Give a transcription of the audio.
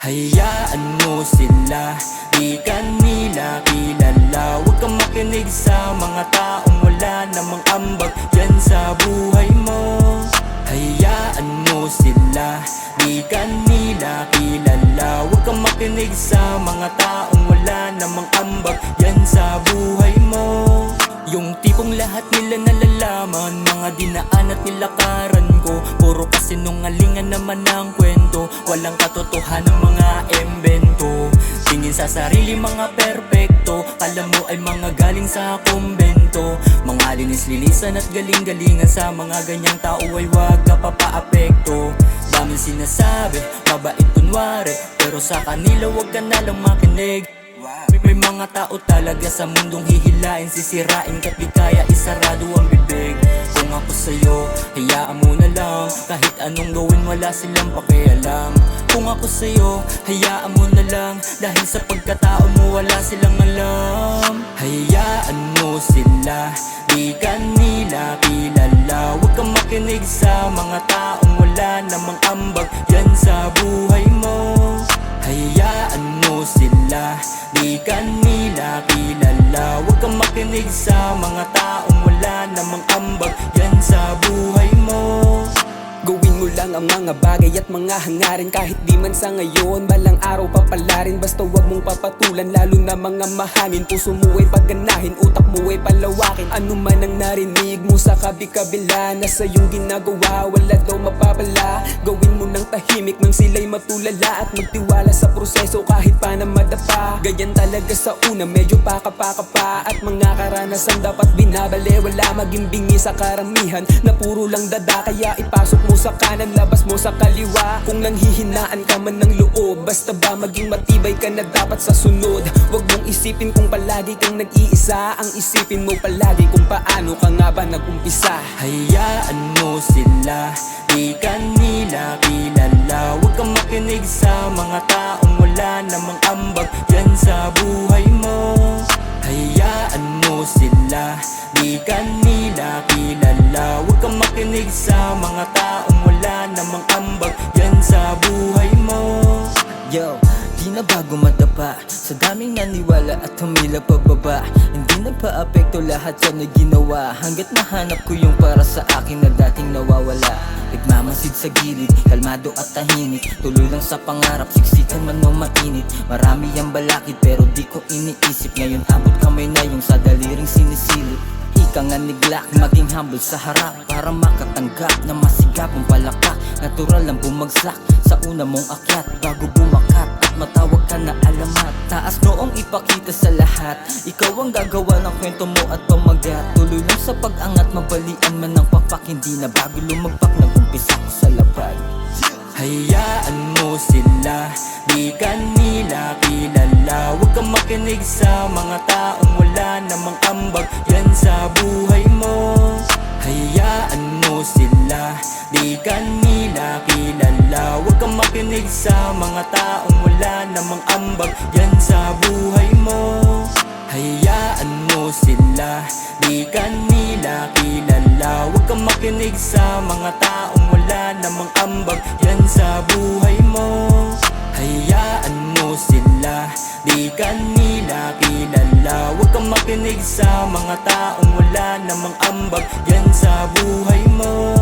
Hayaan mo sila, di ka nila kilala. Huwag kang makinig sa mga taong wala namang ambag dyan sa buhay mo. Hayaan mo sila, di ka nila kilala. Huwag kang makinig sa mga taong wala namang ambag dyan sa buhay mo. Yung tipong lahat nila nalalaman, mga dinaan at nilakaran ko. Puro kasinungalingan naman ang kwento, walang katotohanan ng mga embento. Tingin sa sarili mga perpekto, alam mo ay mga galing sa kumbento. Mga linis-linisan at galing-galingan, sa mga ganyang tao ay wag ka papaapekto. Daming sinasabi, mabait kunwari, pero sa kanila wag ka nalang makinig. May mga tao talaga sa mundong hihilain, sisirain ka't di kaya isarado ang bibig. Kung ako sa'yo, hayaan mo na lang, kahit anong gawin wala silang pakialam. Kung ako sa'yo, hayaan mo na lang, dahil sa pagkatao mo wala silang alam. Hayaan mo sila, di ka nila kilala. Huwag kang makinig sa mga taong wala namang ambag dyan sa buhay mo. Hayaan mo sila, di ka nila kilala. Huwag kang makinig sa mga taong wala namang ambag dyan sa buhay mo. Gawin mo lang ang mga bagay at mga hangarin, kahit di man sa ngayon, balang araw papalarin. Basta wag mong papatulan, lalo na mga mahangin. Puso mo ay pagganahin, utak mo ay palawakin. Ano man ang narinig mo sa kabi-kabila, na sa iyong ginagawa wala daw mapapala. Gawin mo ng tahimik nang sila'y matulala, at magtiwala sa proseso kahit pa na madapa. Ganyan talaga sa una, medyo pakapa-kapa, at mga karanasan dapat binabale. Wala maging bingi sa karamihan na puro lang dada, kaya ipasok mo sa kanan, labas mo sa kaliwa. Kung nanghihinaan ka man ng loob, basta ba maging matibay ka na dapat sa sunod. Huwag mong isipin kung palagi kang nag-iisa, ang isipin mo palagi kung paano ka nga ba nag-umpisa. Hayaan mo sila, di ka nila kilala. Huwag kang makinig sa mga taong wala namang ambag dyan sa buhay mo. Hayaan mo sila, di ka nila kilala. Huwag kang makinig sa mga taong wala namang ambag dyan sa buhay mo. Yo, di na bago madapa sa daming naniwala at humila pababa. Hindi nagpa-apekto lahat yan na ginawa, hanggat mahanap ko yung para sa akin na dating nawawala. Nagmamasid sa gilid, kalmado at tahimik, tuloy lang sa pangarap, siksikan man o mainit. Marami ang balakid pero di ko iniisip, ngayon abot kamay na yung sa daliring sinisilip. Ika nga niglak, maging humble sa harap, para makatanggap na masigapong palakpak. Natural lang bumagsak sa una mong akyat, bago bumakat at matawag ka na alamat. Taas noong ipakita sa lahat, ikaw ang gagawa ng kwento mo at pamagat. Tuloy lang sa pag-angat, mabalian man ng papak, hindi na bago lumagpak, nag-umpisa ko sa lapad. Hayaan mo sila, di ka nila kilala. Huwag kang makinig sa mga taong wala namang ambag dyan sa buhay mo. Hayaan mo sila, di ka nila kilala. Huwag kang makinig sa mga taong wala namang ambag dyan sa buhay mo. Hayaan mo sila, di ka nila kilala. Huwag kang makinig sa mga taong wala namang ambag dyan sa buhay mo. Hayaan mo sila, di ka nila kilala. Huwag kang makinig sa mga taong wala namang ambag dyan sa buhay mo.